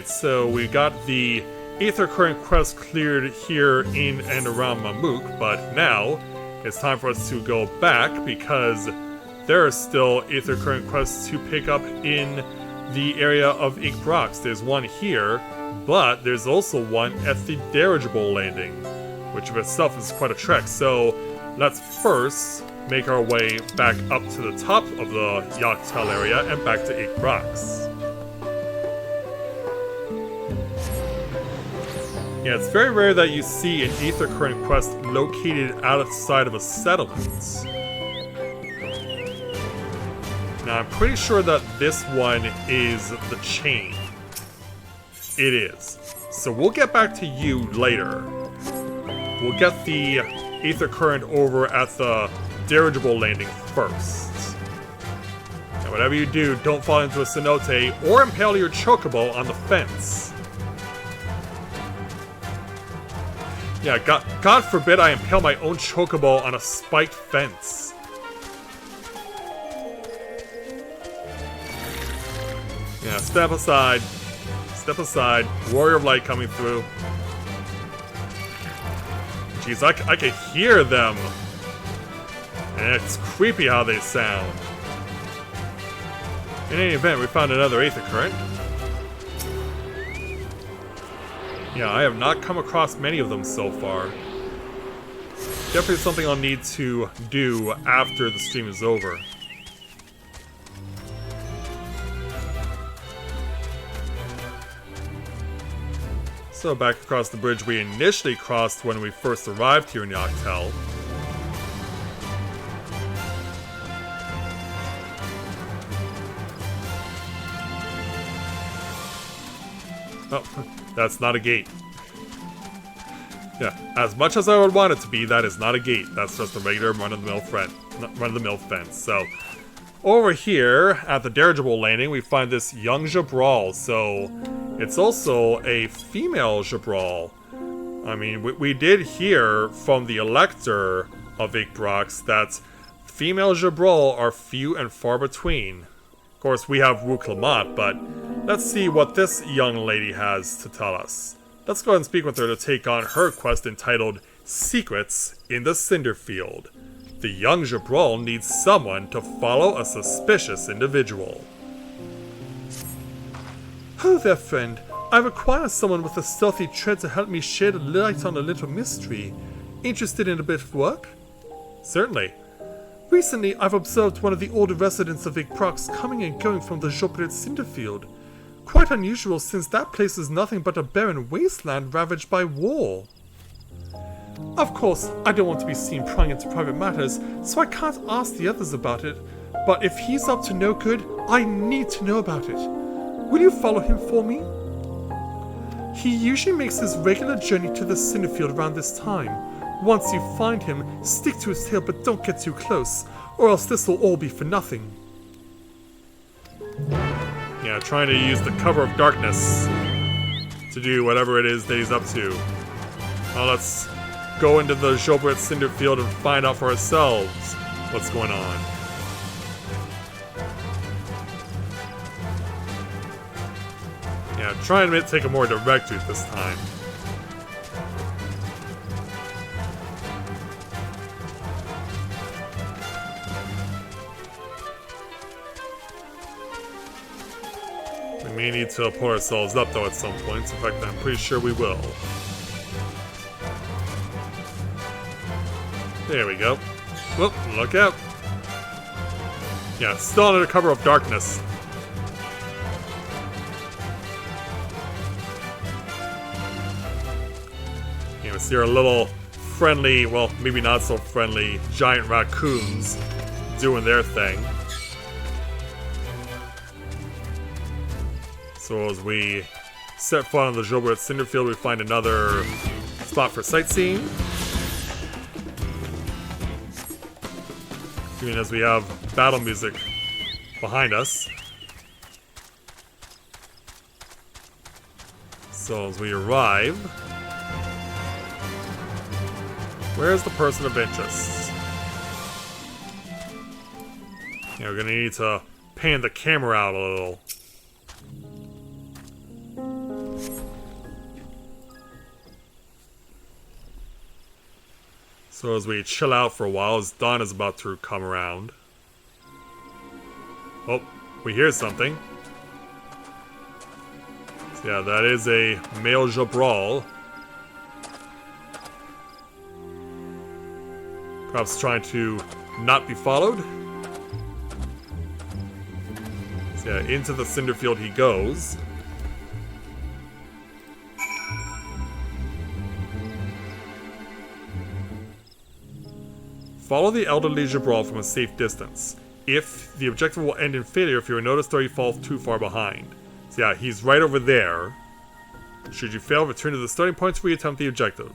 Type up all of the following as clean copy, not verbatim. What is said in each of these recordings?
Alright, so we got the Aether Current quest cleared here in and around Mammook, but now it's time for us to go back because there are still Aether Current quests to pick up in the area of Inkbrox. There's one here, but there's also one at the Dirigible Landing, which of itself is quite a trek. So let's first make our way back up to the top of the Yachtel area and back to Inkbrox. Yeah, it's very rare that you see an Aether Current quest located outside of a settlement. Now, I'm pretty sure that this one is the chain. It is. So we'll get back to you later. We'll get the Aether Current over at the Dirigible Landing first. And whatever you do, don't fall into a cenote or impale your chocobo on the fence. Yeah, God forbid I impale my own chocobo on a spiked fence. Yeah, step aside. Step aside. Warrior of Light coming through. Jeez, I can hear them. And it's creepy how they sound. In any event, we found another Aether Current. Yeah, I have not come across many of them so far. Definitely something I'll need to do after the stream is over. So back across the bridge we initially crossed when we first arrived here in Yachtel. Oh, that's not a gate. Yeah, as much as I would want it to be, that is not a gate. That's just a regular run-of-the-mill fence. So, over here at the Dirigible Landing, we find this young Jabral. So, it's also a female Jabral. I mean, we did hear from the Elector of Inkbrox that female Jabral are few and far between. Of course, we have Wu Clement, but let's see what this young lady has to tell us. Let's go ahead and speak with her to take on her quest entitled Secrets in the Cinderfield. The young Jabral needs someone to follow a suspicious individual. Oh there, friend. I require someone with a stealthy tread to help me shed light on a little mystery. Interested in a bit of work? Certainly. Recently, I've observed one of the older residents of Inkbrox coming and going from the Jopret Cinderfield. Quite unusual, since that place is nothing but a barren wasteland ravaged by war. Of course, I don't want to be seen prying into private matters, so I can't ask the others about it. But if he's up to no good, I need to know about it. Will you follow him for me? He usually makes his regular journey to the Cinderfield around this time. Once you find him, stick to his tail but don't get too close, or else this will all be for nothing. Yeah, trying to use the cover of darkness to do whatever it is that he's up to. Well, let's go into the Jopret Cinderfield and find out for ourselves what's going on. Yeah, trying to take a more direct route this time. We may need to pull ourselves up though at some point. In fact, I'm pretty sure we will. There we go. Whoop, look out. Yeah, still under the cover of darkness. You know, see our little friendly, well, maybe not so friendly, giant raccoons doing their thing. So as we set foot on the Jopret Cinderfield, we find another spot for sightseeing. Even as we have battle music behind us. So as we arrive, where's the person of interest? Yeah, we're gonna need to pan the camera out a little. So as we chill out for a while, as dawn is about to come around. Oh, we hear something. So yeah, that is a male Jabral. Perhaps trying to not be followed. So yeah, into the Cinderfield he goes. Follow the elderly Jabral from a safe distance. If the objective will end in failure if you are noticed or you fall too far behind. So yeah, he's right over there. Should you fail, return to the starting point to reattempt the objective.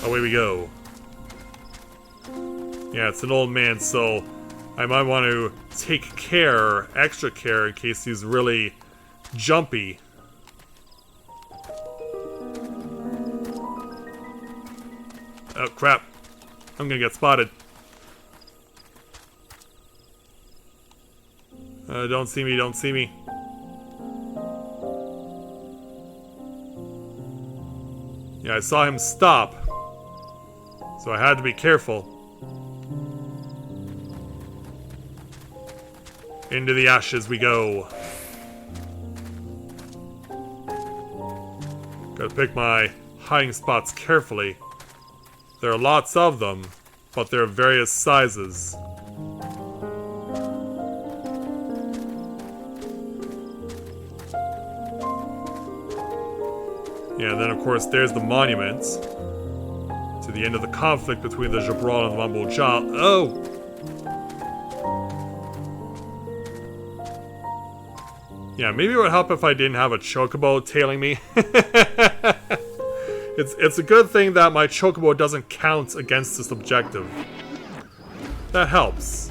Away we go. Yeah, it's an old man, so I might want to take care, extra care, in case he's really jumpy. Oh, crap. I'm gonna get spotted. Don't see me, don't see me. Yeah, I saw him stop. So I had to be careful. Into the ashes we go. Gotta pick my hiding spots carefully. There are lots of them, but they're of various sizes. Yeah, then of course there's the monument to the end of the conflict between the Jabral and the Mumble Jaw. Oh! Yeah, maybe it would help if I didn't have a chocobo tailing me. It's a good thing that my chocobo doesn't count against this objective. That helps.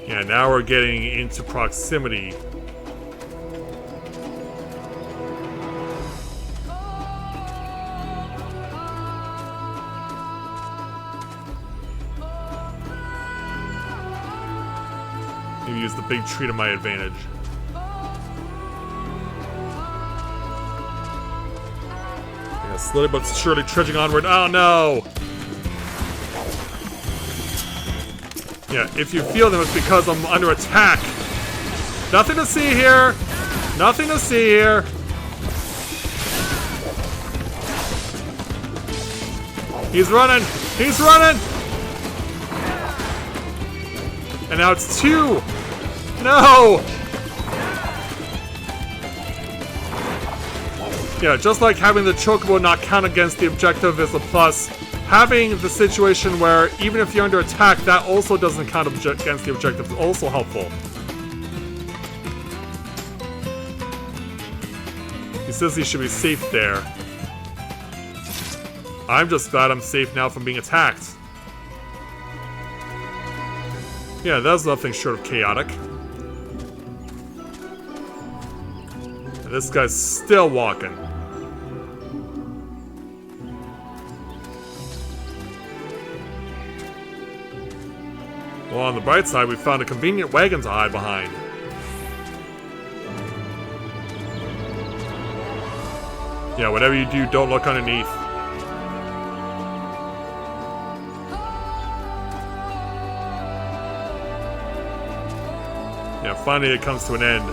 Yeah, now we're getting into proximity. Maybe use the big tree to my advantage. Yeah, slowly but surely trudging onward. Oh no! Yeah, if you feel them, it's because I'm under attack. Nothing to see here. Nothing to see here. He's running. He's running. And now it's 2. No. Yeah, just like having the chocobo not count against the objective is a plus. Having the situation where even if you're under attack, that also doesn't count against the objective is also helpful. He says he should be safe there. I'm just glad I'm safe now from being attacked. Yeah, that's nothing short of chaotic. And this guy's still walking. Well, on the bright side, we found a convenient wagon to hide behind. Yeah, whatever you do, don't look underneath. Yeah, finally it comes to an end.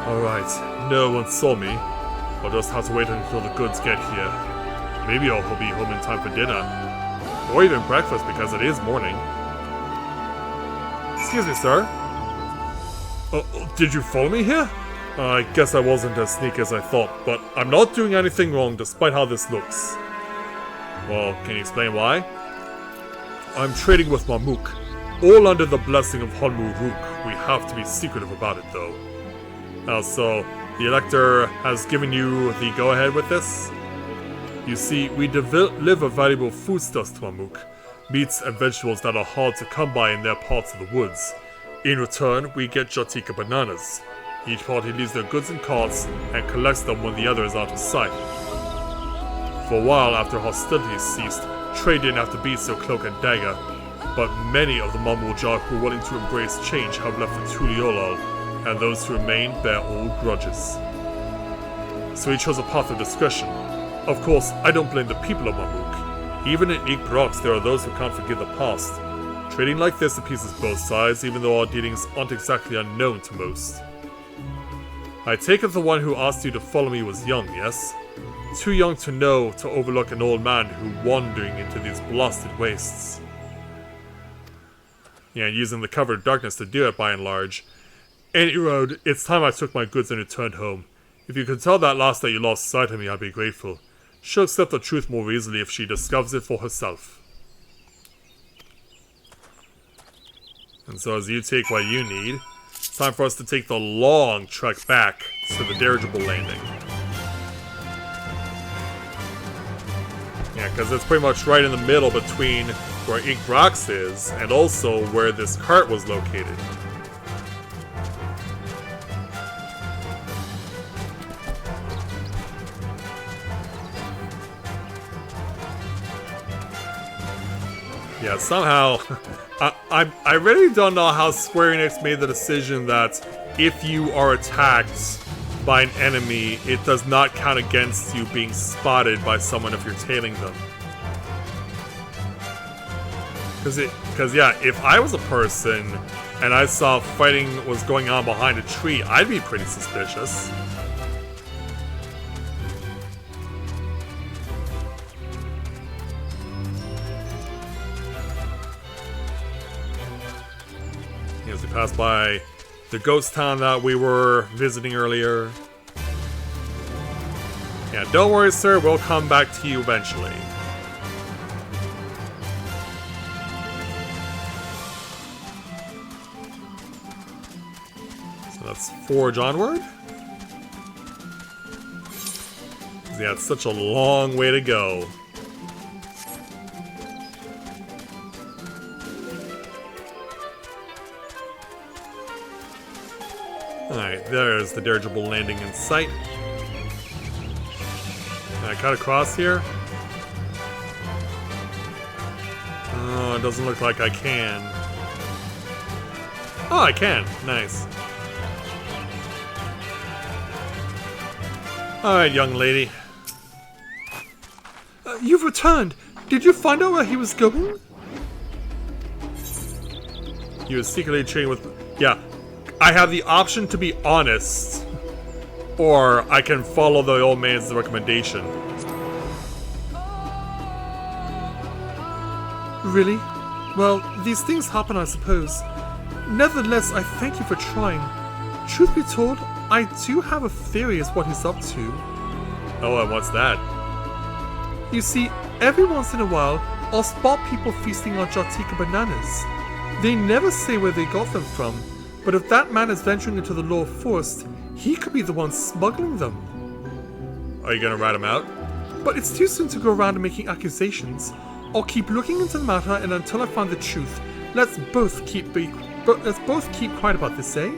Alright, no one saw me. I'll just have to wait until the goods get here. Maybe I'll be home in time for dinner. Or even breakfast, because it is morning. Excuse me, sir. Did you follow me here? I guess I wasn't as sneaky as I thought, but I'm not doing anything wrong despite how this looks. Well, can you explain why? I'm trading with Mamuk. All under the blessing of Honmu-Rook. We have to be secretive about it, though. So, the Elector has given you the go-ahead with this? You see, we deliver valuable foodstuffs to Mamuk, meats and vegetables that are hard to come by in their parts of the woods. In return, we get Jatika bananas. Each party leaves their goods in carts and collects them when the other is out of sight. For a while after hostilities ceased, trade didn't have to be so cloak and dagger, but many of the Mamuljar who are willing to embrace change have left for Tuliolal, and those who remain bear old grudges. so he chose a path of discretion. Of course, I don't blame the people of Mamuk. Even in Ikbrox, there are those who can't forgive the past. Trading like this appeases both sides, even though our dealings aren't exactly unknown to most. I take it the one who asked you to follow me was young, yes? Too young to know to overlook an old man who wandering into these blasted wastes. Yeah, using the cover of darkness to do it by and large. Any road, it's time I took my goods and returned home. If you could tell that lass that you lost sight of me, I'd be grateful. She'll accept the truth more easily if she discovers it for herself. And so as you take what you need, it's time for us to take the long trek back to the dirigible landing. Yeah, because it's pretty much right in the middle between where Inkbrox is and also where this cart was located. Yeah, somehow, I really don't know how Square Enix made the decision that if you are attacked by an enemy, it does not count against you being spotted by someone if you're tailing them. Because yeah, if I was a person and I saw fighting was going on behind a tree, I'd be pretty suspicious. As we pass by the ghost town that we were visiting earlier. Yeah, don't worry, sir, we'll come back to you eventually. So let's forge onward. Yeah, it's such a long way to go. Alright, there's the dirigible landing in sight. Can I cut across here? Oh, it doesn't look like I can. Oh, I can. Nice. Alright, young lady. You've returned. Did you find out where he was going? He was secretly trading with... Yeah. I have the option to be honest, or I can follow the old man's recommendation. Really? Well, these things happen, I suppose. Nevertheless, I thank you for trying. Truth be told, I do have a theory as what he's up to. Oh, and what's that? You see, every once in a while, I'll spot people feasting on Jartika bananas. They never say where they got them from. But if that man is venturing into the lower forest, he could be the one smuggling them. Are you gonna rat him out? But it's too soon to go around and making accusations. I'll keep looking into the matter, and until I find the truth, let's both keep quiet about this, eh?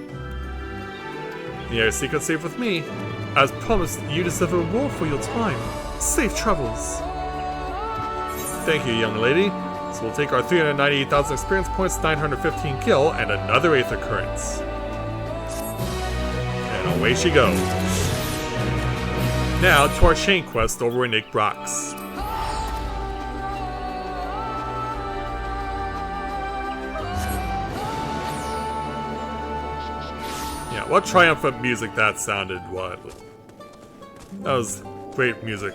Yeah, your secret's safe with me. As promised, you deserve a reward for your time. Safe travels. Thank you, young lady. So we'll take our 398,000 experience points, 915 gil, and another Aether Currents. And away she goes. Now to our chain quest over in Inkbrox. Yeah, what triumphant music that sounded, what? That was great music.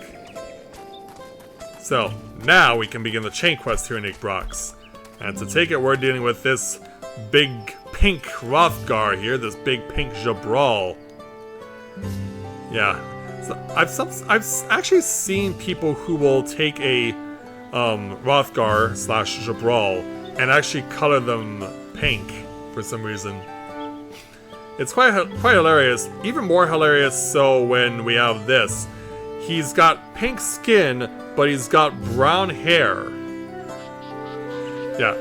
So, now we can begin the chain quest here in Inkbrox. And to take it, we're dealing with this big pink Rothgar here, this big pink Jabral. Yeah. So I've actually seen people who will take a Rothgar / Jabral and actually color them pink for some reason. It's quite hilarious. Even more hilarious so when we have this. He's got pink skin, but he's got brown hair. Yeah,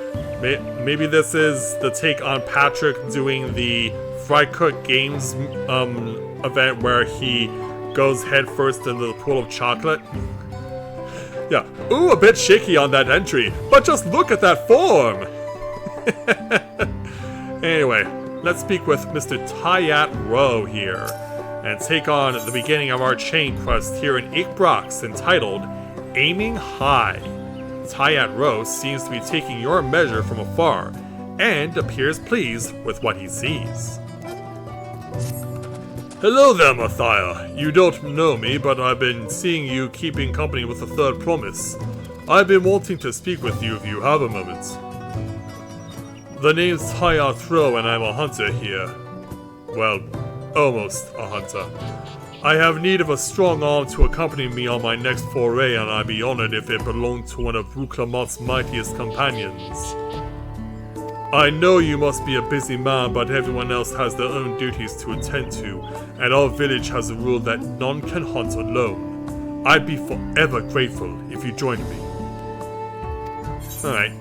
maybe this is the take on Patrick doing the Fry Cook Games event where he goes headfirst into the pool of chocolate. Yeah, ooh, a bit shaky on that entry, but just look at that form! Anyway, let's speak with Mr. Tayat Rowe here. and take on the beginning of our chain quest here in Ikbrax entitled Aiming High. Tyat Rose seems to be taking your measure from afar and appears pleased with what he sees. Hello there, Mathia. You don't know me, but I've been seeing you keeping company with the Third Promise. I've been wanting to speak with you if you have a moment. The name's Tyat Rose and I'm a hunter here. Well, almost a hunter. I have need of a strong arm to accompany me on my next foray, and I'd be honored if it belonged to one of Ruklamont's mightiest companions. I know you must be a busy man, but everyone else has their own duties to attend to, and our village has a rule that none can hunt alone. I'd be forever grateful if you joined me. Alright.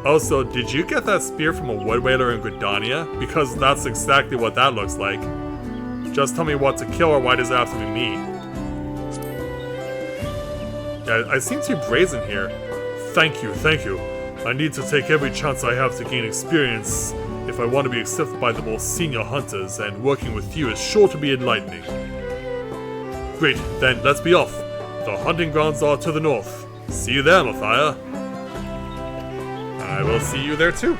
Also, did you get that spear from a wood whaler in Gridania? Because that's exactly what that looks like. Just tell me what to kill, or why does it have to be me? Yeah, I seem too brazen here. Thank you, thank you. I need to take every chance I have to gain experience if I want to be accepted by the most senior hunters, and working with you is sure to be enlightening. Great, then let's be off. The hunting grounds are to the north. See you there, Mathia. I will see you there too.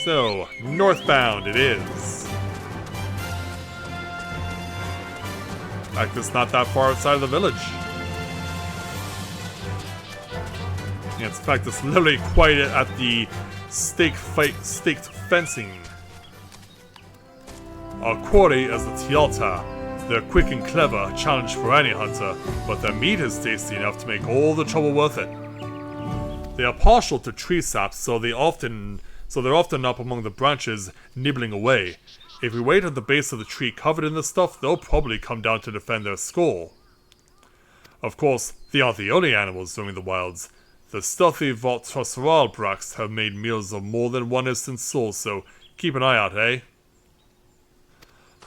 So, northbound it is. In fact, it's not that far outside of the village. In fact, it's literally quite at the staked fencing. Our quarry is the Tialta. They're quick and clever, a challenge for any hunter, but their meat is tasty enough to make all the trouble worth it. They are partial to tree saps, so they're often up among the branches, nibbling away. If we wait at the base of the tree covered in this stuff, they'll probably come down to defend their skull. Of course, they aren't the only animals roaming the wilds. The stealthy Vaultrosaralbrax have made meals of more than one instant soul, so keep an eye out, eh?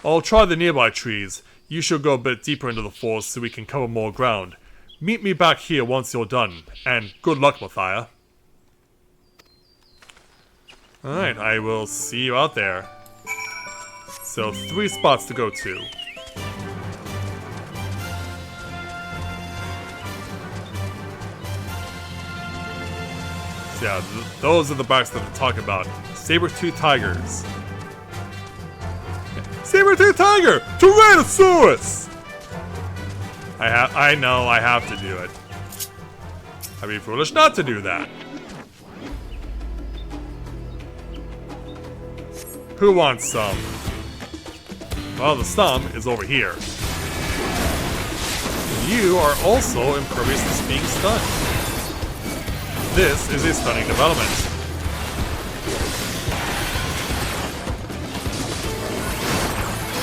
I'll try the nearby trees. You should go a bit deeper into the forest so we can cover more ground. Meet me back here once you're done, and good luck, Mathia. Alright, I will see you out there. So, 3 spots to go to. So yeah, those are the backs that I'm talking about. Saber-tooth tigers. Saber-tooth tiger! Tyrannosaurus! I know I have to do it. I'd be foolish not to do that. Who wants some? Well, the stum is over here. You are also impervious to being stunned. This is a stunning development.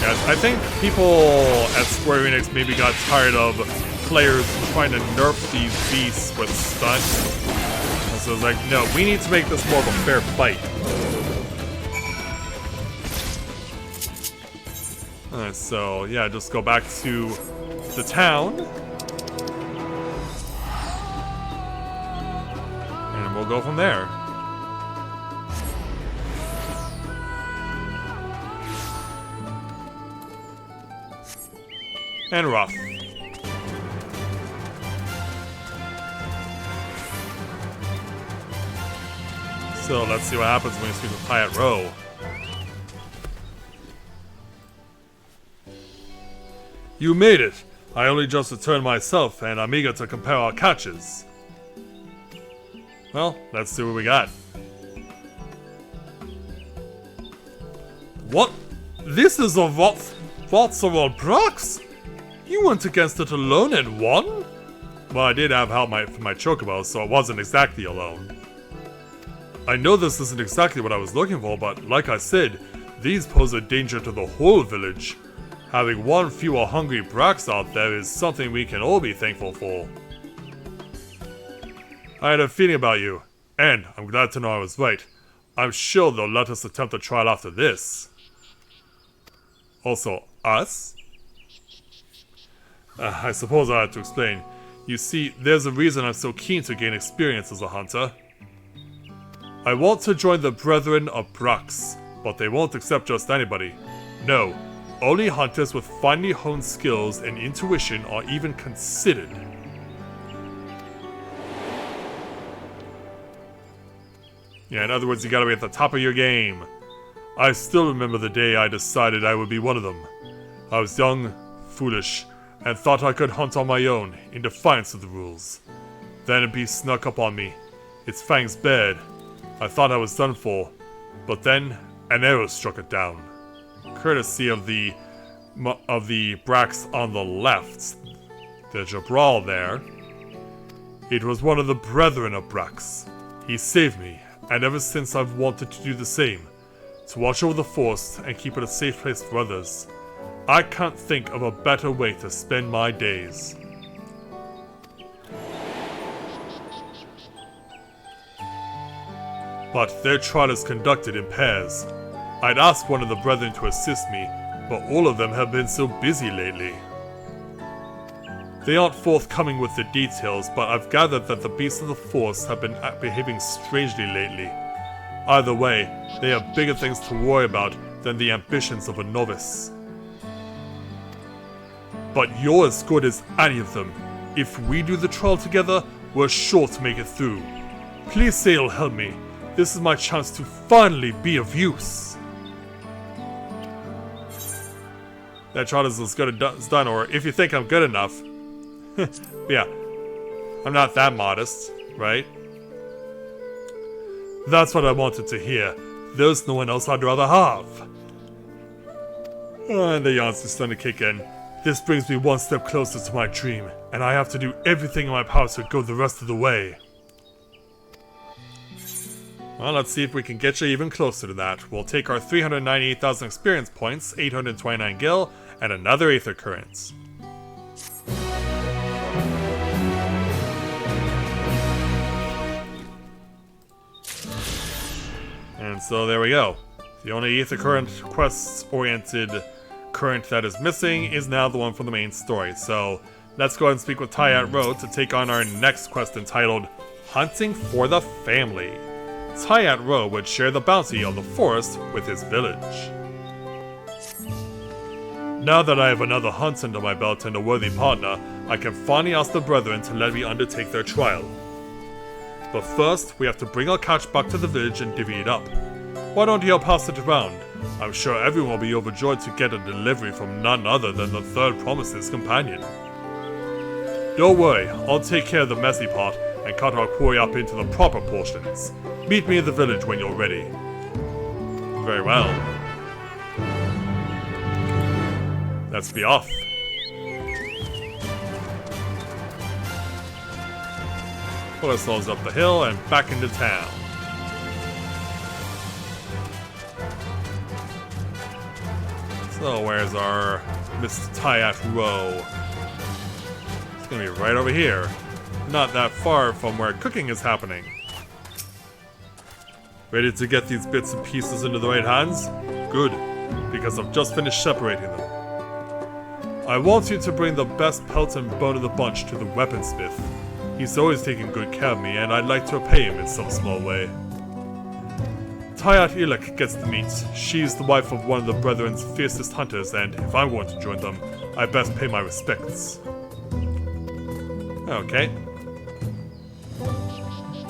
Yes, I think people at Square Enix maybe got tired of players trying to nerf these beasts with stun. And so it's like, no, we need to make this more of a fair fight. Alright, so yeah, just go back to the town. And we'll go from there. And rough. So let's see what happens when we speak with Tyat Rose. You made it! I only just returned myself, and I'm eager to compare our catches. Well, let's see what we got. What? This is a Vaultrosaralbrax? You went against it alone and won? Well, I did have help from my chocobo, so it wasn't exactly alone. I know this isn't exactly what I was looking for, but like I said, these pose a danger to the whole village. Having one fewer hungry Brax out there is something we can all be thankful for. I had a feeling about you, and I'm glad to know I was right. I'm sure they'll let us attempt a trial after this. Also, us? I suppose I have to explain. You see, there's a reason I'm so keen to gain experience as a hunter. I want to join the Brethren of Brax, but they won't accept just anybody. No, only hunters with finely honed skills and intuition are even considered. Yeah, in other words, you gotta be at the top of your game. I still remember the day I decided I would be one of them. I was young, foolish, and thought I could hunt on my own, in defiance of the rules. Then a beast snuck up on me, its fangs bared. I thought I was done for, but then an arrow struck it down. Courtesy of the Brax on the left, there's a brawl there. It was one of the brethren of Brax. He saved me, and ever since I've wanted to do the same, to watch over the forest and keep it a safe place for others. I can't think of a better way to spend my days. But their trial is conducted in pairs. I'd asked one of the brethren to assist me, but all of them have been so busy lately. They aren't forthcoming with the details, but I've gathered that the beasts of the forest have been behaving strangely lately. Either way, they have bigger things to worry about than the ambitions of a novice. But you're as good as any of them. If we do the trial together, we're sure to make it through. Please say you'll help me. This is my chance to finally be of use. That trial is as good as done, or if you think I'm good enough. Yeah, I'm not that modest, right? That's what I wanted to hear. There's no one else I'd rather have. And the yawns are starting to kick in. This brings me one step closer to my dream, and I have to do everything in my power to go the rest of the way. Well, let's see if we can get you even closer to that. We'll take our 398,000 experience points, 829 gil, and another Aether Current. And so there we go. The only Aether Current quest-oriented current that is missing is now the one from the main story. So let's go ahead and speak with Tyat Road to take on our next quest entitled Hunting for the Family. Tyat Road would share the bounty of the forest with his village. Now that I have another hunt under my belt and a worthy partner, I can finally ask the brethren to let me undertake their trial. But first, we have to bring our catch back to the village and divvy it up. Why don't you all pass it around? I'm sure everyone will be overjoyed to get a delivery from none other than the Third Promise's companion. Don't worry, I'll take care of the messy part and cut our quarry up into the proper portions. Meet me in the village when you're ready. Very well. Let's be off. Pull ourselves up the hill and back into town. So where's our Mr. Tyat Row? It's gonna be right over here. Not that far from where cooking is happening. Ready to get these bits and pieces into the right hands? Good, because I've just finished separating them. I want you to bring the best pelt and bone of the bunch to the weaponsmith. He's always taking good care of me, and I'd like to repay him in some small way. Tyat Ilek gets the meat. She's the wife of one of the brethren's fiercest hunters, and if I'm going to join them, I best pay my respects. Okay.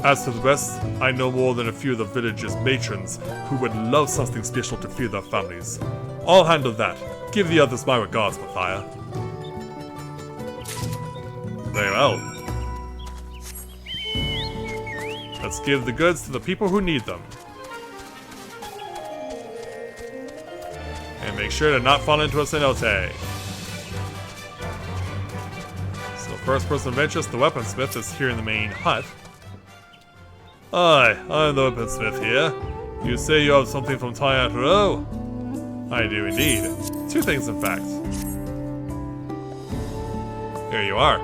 As for the rest, I know more than a few of the village's matrons who would love something special to feed their families. I'll handle that. Give the others my regards, Mathia. Very well. Let's give the goods to the people who need them. And make sure to not fall into a cenote. So first person of interest, the weaponsmith, is here in the main hut. Hi, I'm the weaponsmith here. You say you have something from Tyat Row? I do indeed. Two things, in fact. Here you are.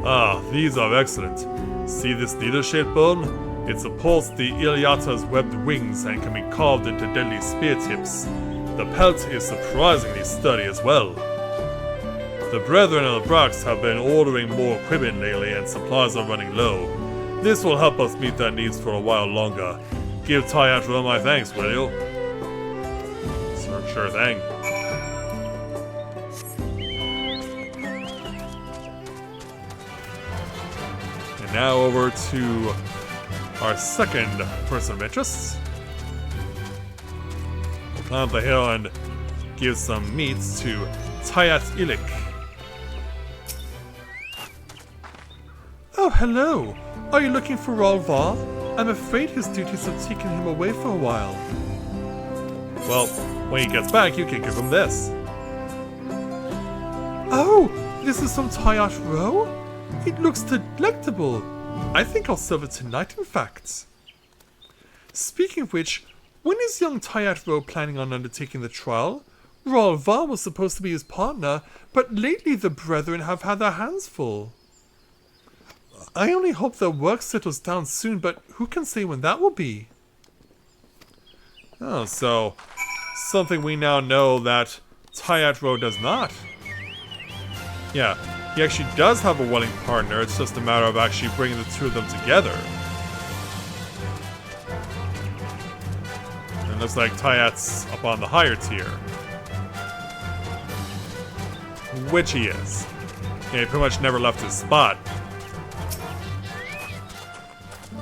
Ah, these are excellent. See this needle-shaped bone? It supports the Iliata's webbed wings and can be carved into deadly spear tips. The pelt is surprisingly sturdy as well. The brethren of the Brax have been ordering more equipment lately and supplies are running low. This will help us meet their needs for a while longer. Give Tyat Row my thanks, will you? Sure thing. And now over to our second person of interest. We'll climb up the hill and give some meats to Tayat Ilik. Oh, hello. Are you looking for Ralvar? I'm afraid his duties have taken him away for a while. Well, when he gets back, you can give him this. Oh, this is from Tayat Row? It looks delectable. I think I'll serve it tonight, in fact. Speaking of which, when is young Tayat Row planning on undertaking the trial? Ralvar was supposed to be his partner, but lately the brethren have had their hands full. I only hope their work settles down soon, but who can say when that will be? Oh, so something we now know that Tayat Row does not. Yeah, he actually does have a willing partner, it's just a matter of actually bringing the two of them together. And it looks like Tayat's up on the higher tier. Which he is. Yeah, he pretty much never left his spot.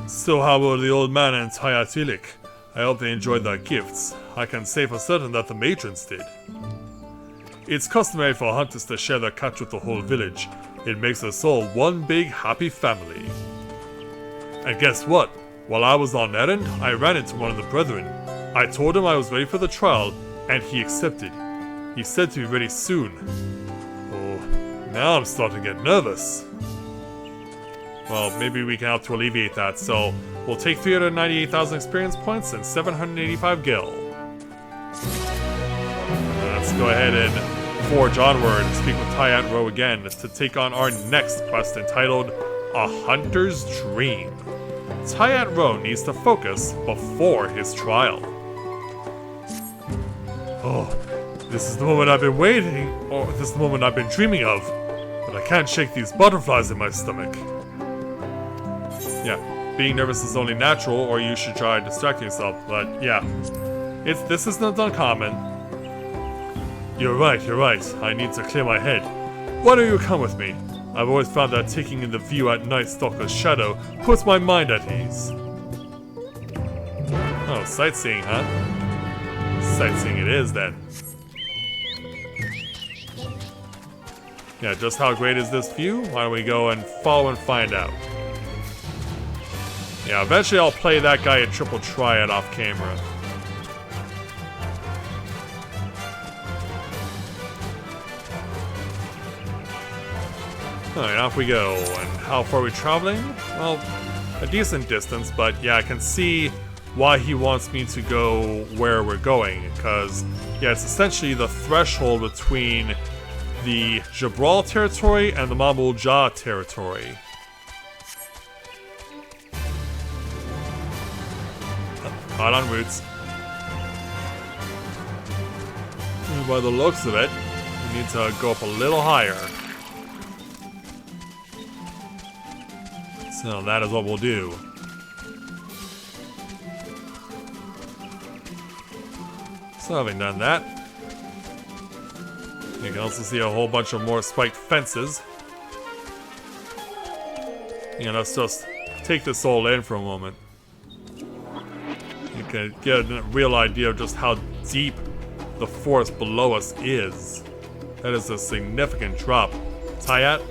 So how about the old man and Tayat Ilik? I hope they enjoyed their gifts. I can say for certain that the matrons did. It's customary for hunters to share their catch with the whole village. It makes us all one big happy family. And guess what? While I was on errand, I ran into one of the brethren. I told him I was ready for the trial, and he accepted. He said to be ready soon. Oh, now I'm starting to get nervous. Well, maybe we can help to alleviate that, so we'll take 398,000 experience points and 785 gil. Let's go ahead and forge onward and speak with Tayat Row again to take on our next quest entitled A Hunter's Dream. Tayat Row needs to focus before his trial. Oh, this is the moment I've been waiting, or this is the moment I've been dreaming of, but I can't shake these butterflies in my stomach. Yeah, being nervous is only natural, or you should try distracting yourself, but yeah. This is not uncommon. You're right. I need to clear my head. Why don't you come with me? I've always found that taking in the view at Night Stalker's shadow puts my mind at ease. Oh, sightseeing, huh? Sightseeing it is, then. Yeah, just how great is this view? Why don't we go and follow and find out? Yeah, eventually I'll play that guy a triple triad off camera. Alright, off we go. And how far are we traveling? Well, a decent distance, but yeah, I can see why he wants me to go where we're going. Because, yeah, it's essentially the threshold between the Jabral territory and the Mamul Jah territory. Hot on roots. And by the looks of it, we need to go up a little higher. So that is what we'll do. So having done that, you can also see a whole bunch of more spiked fences. You know, let's just take this all in for a moment. You can get a real idea of just how deep the forest below us is. That is a significant drop. Tayat?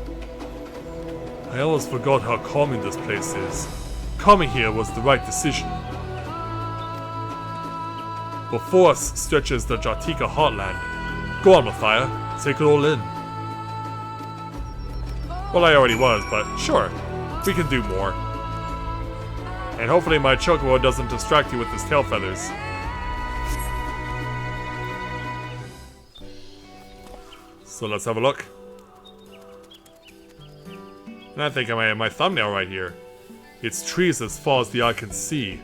I almost forgot how calming this place is. Coming here was the right decision. Before us stretches the Jatika heartland. Go on, Mathia. Take it all in. Well, I already was, but sure. We can do more. And hopefully my chocobo doesn't distract you with his tail feathers. So let's have a look. And I think I might have my thumbnail right here. It's trees as far as the eye can see.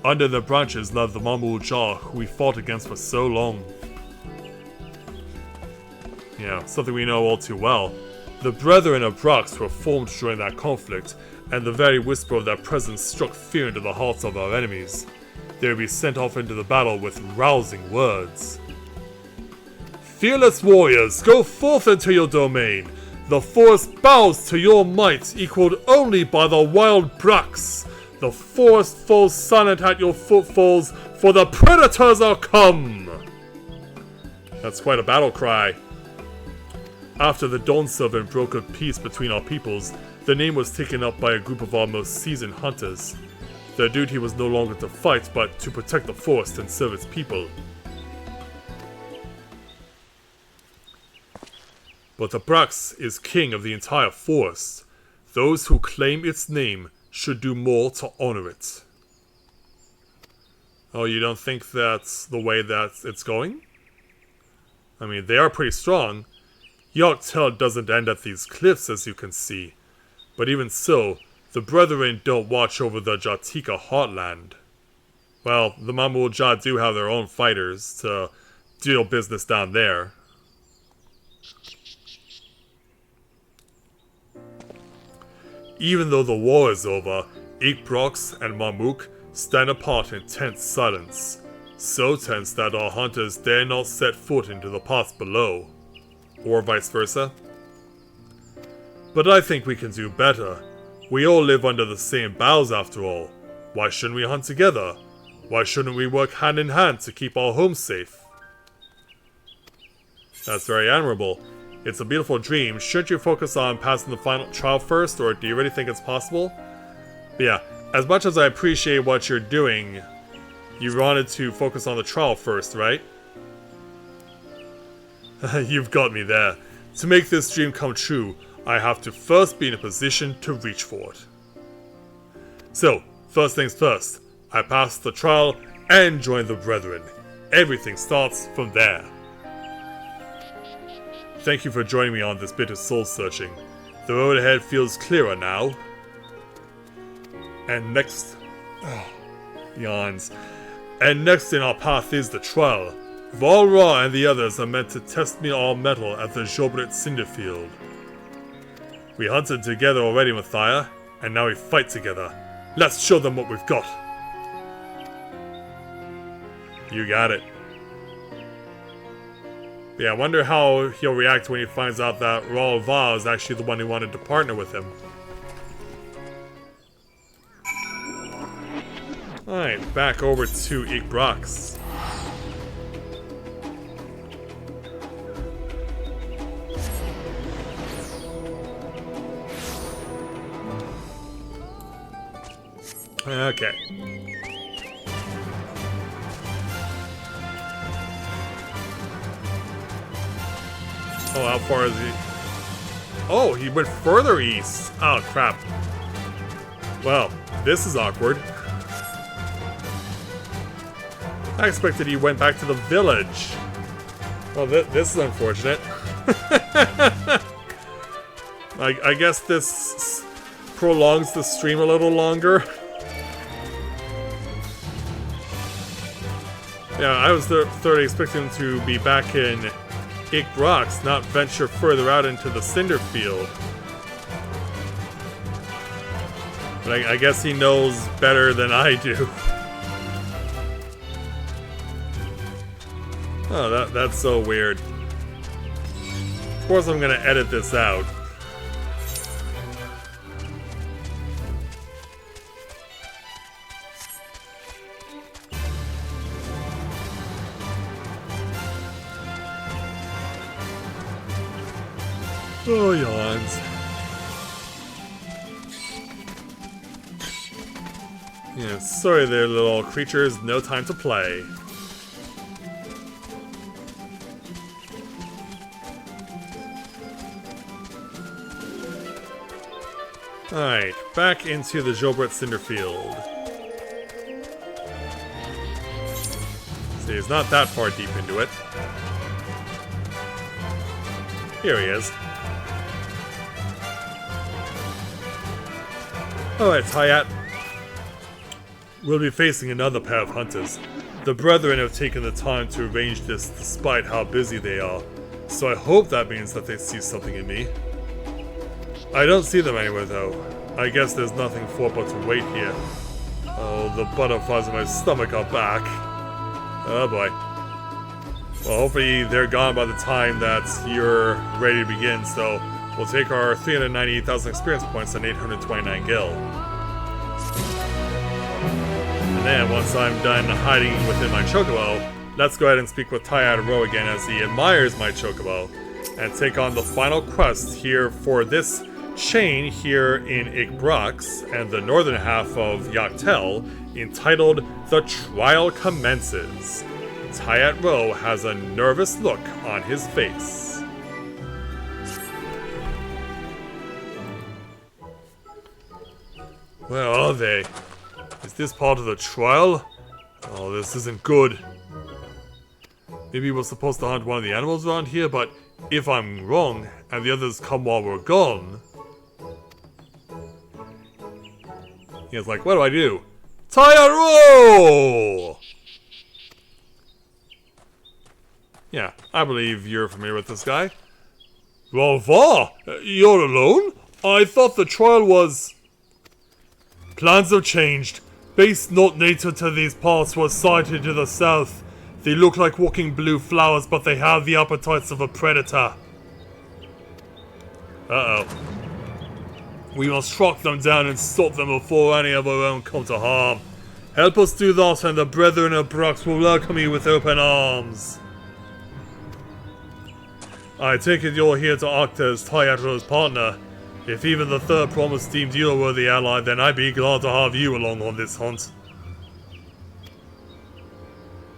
Under the branches live the Mamul Jah who we fought against for so long. Yeah, something we know all too well. The Brethren of Brox were formed during that conflict, and the very whisper of their presence struck fear into the hearts of our enemies. They would be sent off into the battle with rousing words. Fearless warriors, go forth into your domain. The forest bows to your might, equaled only by the wild Brux. The forest falls silent at your footfalls, for the predators are come! That's quite a battle cry. After the Dawn Servant broke a peace between our peoples, the name was taken up by a group of our most seasoned hunters. Their duty was no longer to fight, but to protect the forest and serve its people. But the Brux is king of the entire forest. Those who claim its name should do more to honor it. Oh, you don't think that's the way that it's going? I mean, they are pretty strong. Yogg-Tell doesn't end at these cliffs, as you can see. But even so, the Brethren don't watch over the Jatika heartland. Well, the Mamul-Ja do have their own fighters to deal business down there. Even though the war is over, Ikbrox and Mamuk stand apart in tense silence. So tense that our hunters dare not set foot into the paths below. Or vice versa. But I think we can do better. We all live under the same boughs after all. Why shouldn't we hunt together? Why shouldn't we work hand in hand to keep our homes safe? That's very admirable. It's a beautiful dream. Shouldn't you focus on passing the final trial first, or do you really think it's possible? But yeah, as much as I appreciate what you're doing, you wanted to focus on the trial first, right? You've got me there. To make this dream come true, I have to first be in a position to reach for it. So, first things first, I pass the trial and join the Brethren. Everything starts from there. Thank you for joining me on this bit of soul searching. The road ahead feels clearer now. And next... yawns. And next in our path is the trial. Valra and the others are meant to test me all metal at the Jobrit Cinderfield. We hunted together already, Mathia, and now we fight together. Let's show them what we've got. You got it. Yeah, I wonder how he'll react when he finds out that Raul Va is actually the one who wanted to partner with him. Alright, back over to Ikbrox. Okay. Oh, how far is he? Oh, he went further east. Oh, crap. Well, this is awkward. I expected he went back to the village. Well, this is unfortunate. I guess this prolongs the stream a little longer. Yeah, I was thoroughly expecting him to be back in Ikbrox, not venture further out into the Cinderfield. But I guess he knows better than I do. Oh, that's so weird. Of course I'm gonna edit this out. Oh, yawns. Yeah, sorry there, little creatures. No time to play. Alright, back into the Jobrit Cinderfield. See, he's not that far deep into it. Here he is. Alright, Hayat. We'll be facing another pair of hunters. The Brethren have taken the time to arrange this despite how busy they are, so I hope that means that they see something in me. I don't see them anywhere though. I guess there's nothing for but to wait here. Oh, the butterflies in my stomach are back. Oh boy. Well, hopefully they're gone by the time that you're ready to begin, so we'll take our 398,000 experience points and 829 gil. And then, once I'm done hiding within my chocobo, let's go ahead and speak with Tyad Ro again as he admires my chocobo, and take on the final quest here for this chain here in Igbrax and the northern half of Yaktel, entitled The Trial Commences. Tyat Ro has a nervous look on his face. Where are they? Is this part of the trial? Oh, this isn't good. Maybe we're supposed to hunt one of the animals around here, but if I'm wrong, and the others come while we're gone... He's like, what do I do? Tyat Ro! Yeah, I believe you're familiar with this guy. Ralva, you're alone? I thought the trial was... Plans have changed. Beasts not native to these parts were sighted to the south. They look like walking blue flowers, but they have the appetites of a predator. Uh-oh. We must track them down and stop them before any of our own come to harm. Help us do that, and the brethren of Brax will welcome you with open arms. I take it you're here to act as Tyat Ro's partner. If even the third promise deemed you a worthy ally, then I'd be glad to have you along on this hunt.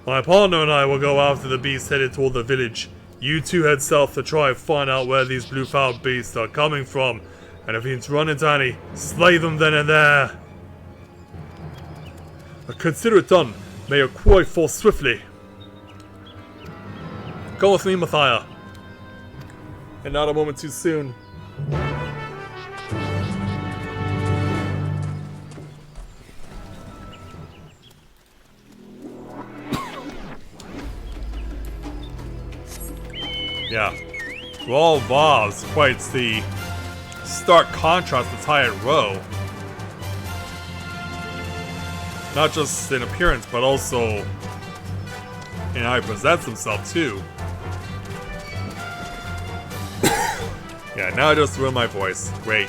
My partner and I will go after the beasts headed toward the village. You two head south to try and find out where these blue-fouled beasts are coming from, and if you run into any, slay them then and there. Consider it done. May your quarry fall swiftly. Go with me, Mathia. And not a moment too soon. Yeah. Ralva is quite the stark contrast to Tyat Ro. Not just in appearance, but also in how he presents himself, too. Yeah, now I just ruined my voice. Great.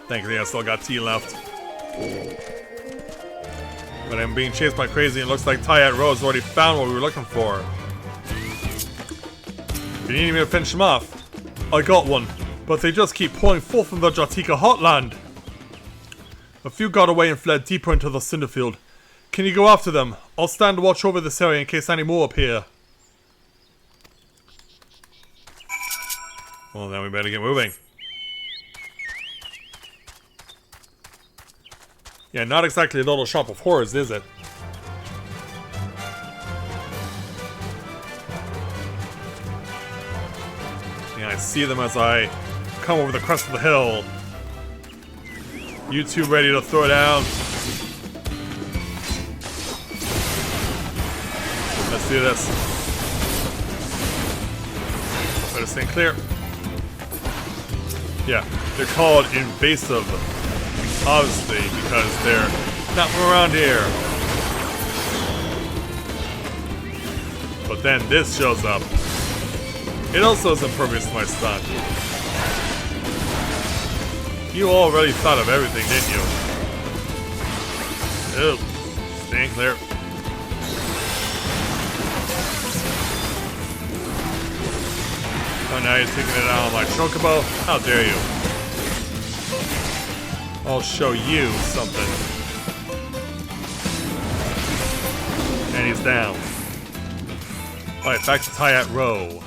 Thankfully, I still got tea left. But I'm being chased by crazy, and it looks like Tyat Ro has already found what we were looking for. You need me to finish them off? I got one, but they just keep pouring forth from the Jatika hotland. A few got away and fled deeper into the Cinderfield. Can you go after them? I'll stand watch over this area in case any more appear. Well, then we better get moving. Yeah, not exactly a little shop of horrors, is it? Yeah, I see them as I come over the crest of the hill. You two ready to throw down? Let's do this. Better stay clear. Yeah, they're called invasive. Obviously, because they're not from around here. But then this shows up. It also is impervious to my stun. You already thought of everything, didn't you? Ew. Staying clear. Oh, now you're taking it out on my chocobo? How dare you? I'll show you something. And he's down. Alright, back to Tyat Ro.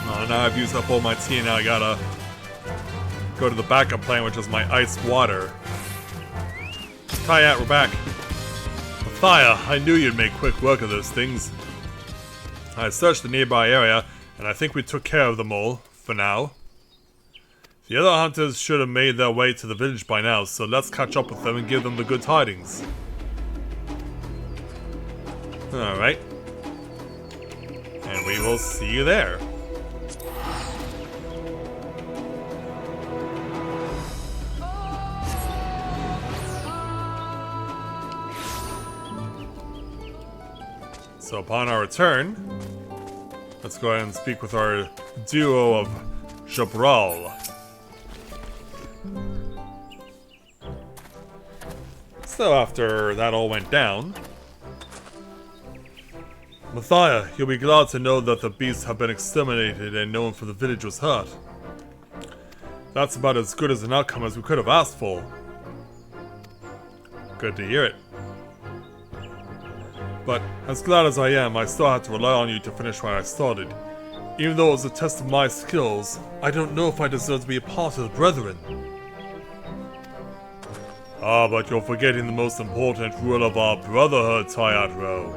Oh, now I've used up all my tea and now I gotta go to the backup plan, which is my ice water. Tyat, we're back. Mathia, I knew you'd make quick work of those things. I searched the nearby area, and I think we took care of them all, for now. The other hunters should have made their way to the village by now, so let's catch up with them and give them the good tidings. Alright. And we will see you there. So upon our return, let's go ahead and speak with our duo of Jabral. So after that all went down, Mathia, you'll be glad to know that the beasts have been exterminated and no one from the village was hurt. That's about as good as an outcome as we could have asked for. Good to hear it. But as glad as I am, I still have to rely on you to finish what I started. Even though it was a test of my skills, I don't know if I deserve to be a part of the Brethren. Ah, but you're forgetting the most important rule of our brotherhood, Tyatro.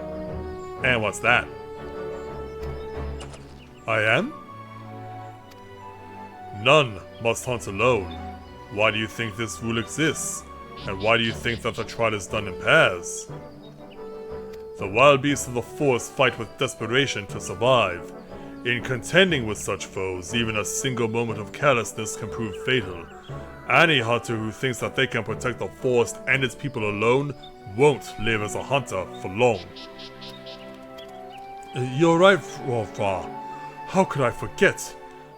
And what's that? I am? None must hunt alone. Why do you think this rule exists? And why do you think that the trial is done in pairs? The wild beasts of the forest fight with desperation to survive. In contending with such foes, even a single moment of carelessness can prove fatal. Any hunter who thinks that they can protect the forest and its people alone won't live as a hunter for long. You're right, Rolfa. How could I forget?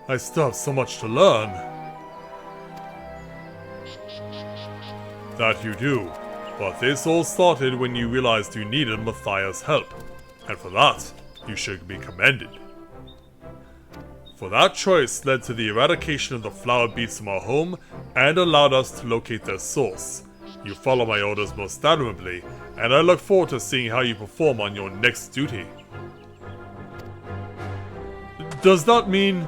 I still have so much to learn. That you do. But this all started when you realized you needed Mathia's help. And for that, you should be commended. For that choice led to the eradication of the flower beasts from our home and allowed us to locate their source. You follow my orders most admirably, and I look forward to seeing how you perform on your next duty. Does that mean...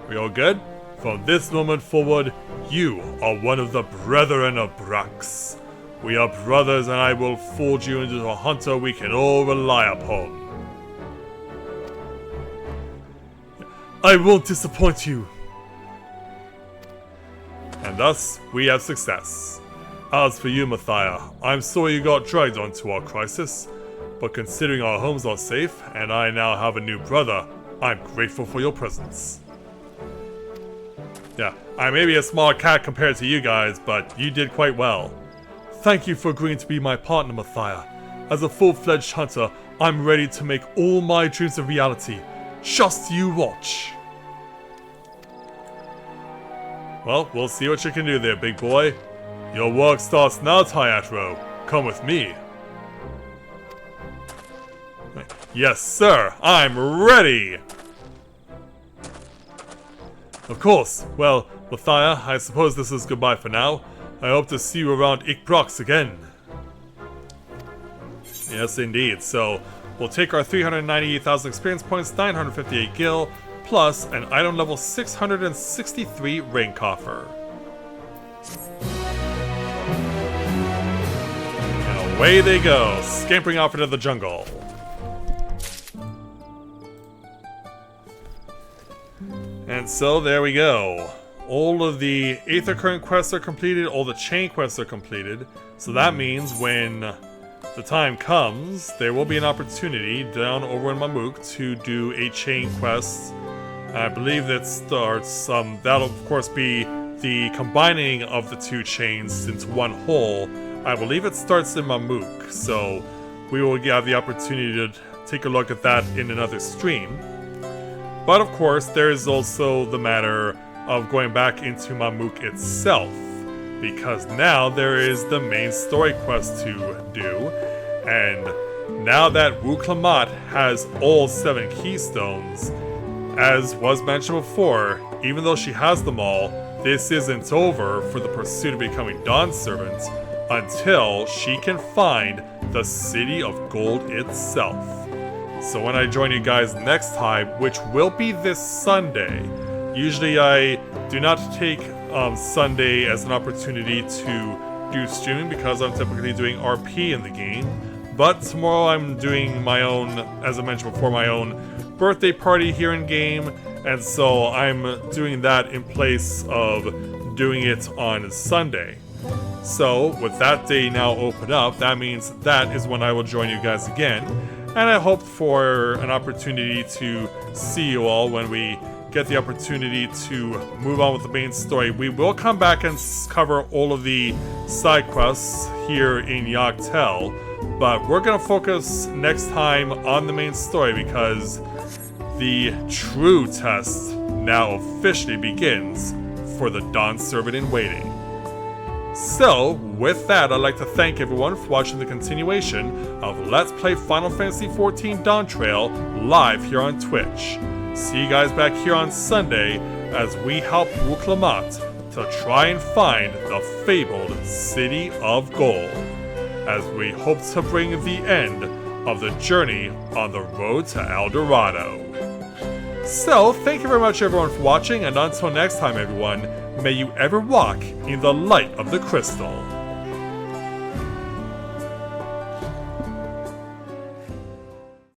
We all good? From this moment forward, you are one of the Brethren of Brax. We are brothers and I will forge you into a hunter we can all rely upon. I won't disappoint you. And thus, we have success. As for you, Mathia, I'm sorry you got dragged onto our crisis, but considering our homes are safe and I now have a new brother, I'm grateful for your presence. Yeah, I may be a small cat compared to you guys, but you did quite well. Thank you for agreeing to be my partner, Mathia. As a full-fledged hunter, I'm ready to make all my dreams a reality. Just you watch. Well, we'll see what you can do there, big boy. Your work starts now, Tyatro. Come with me. Yes, sir. I'm ready. Of course. Well, Mathia, I suppose this is goodbye for now. I hope to see you around Ikbrox again. Yes, indeed. So, we'll take our 398,000 experience points, 958 gil, plus an item level 663 ring coffer. And away they go, scampering off into the jungle. And so there we go. All of the Aether Current quests are completed, all the chain quests are completed. So that means when the time comes, there will be an opportunity down over in Mamuk to do a chain quest. I believe that starts, that'll of course be the combining of the two chains into one whole. I believe it starts in Mamuk, so we will have the opportunity to take a look at that in another stream. But of course, there is also the matter of going back into Mamuk itself, because now there is the main story quest to do, and now that Wu Klamat has all 7 keystones, as was mentioned before, even though she has them all, this isn't over for the pursuit of becoming Dawn's servant until she can find the City of Gold itself. So when I join you guys next time, which will be this Sunday, usually I do not take Sunday as an opportunity to do streaming because I'm typically doing RP in the game, but tomorrow I'm doing my own, as I mentioned before, my own birthday party here in game, and so I'm doing that in place of doing it on Sunday. So, with that day now open up, that means that is when I will join you guys again. And I hope for an opportunity to see you all when we get the opportunity to move on with the main story. We will come back and cover all of the side quests here in Yogg-Tell, but we're going to focus next time on the main story because the true test now officially begins for the Dawn Servant in Waiting. So, with that, I'd like to thank everyone for watching the continuation of Let's Play Final Fantasy XIV Dawntrail live here on Twitch. See you guys back here on Sunday as we help Wuk-Lamat to try and find the fabled City of Gold, as we hope to bring the end of the journey on the road to El Dorado. So, thank you very much everyone for watching, and until next time everyone, may you ever walk in the light of the crystal.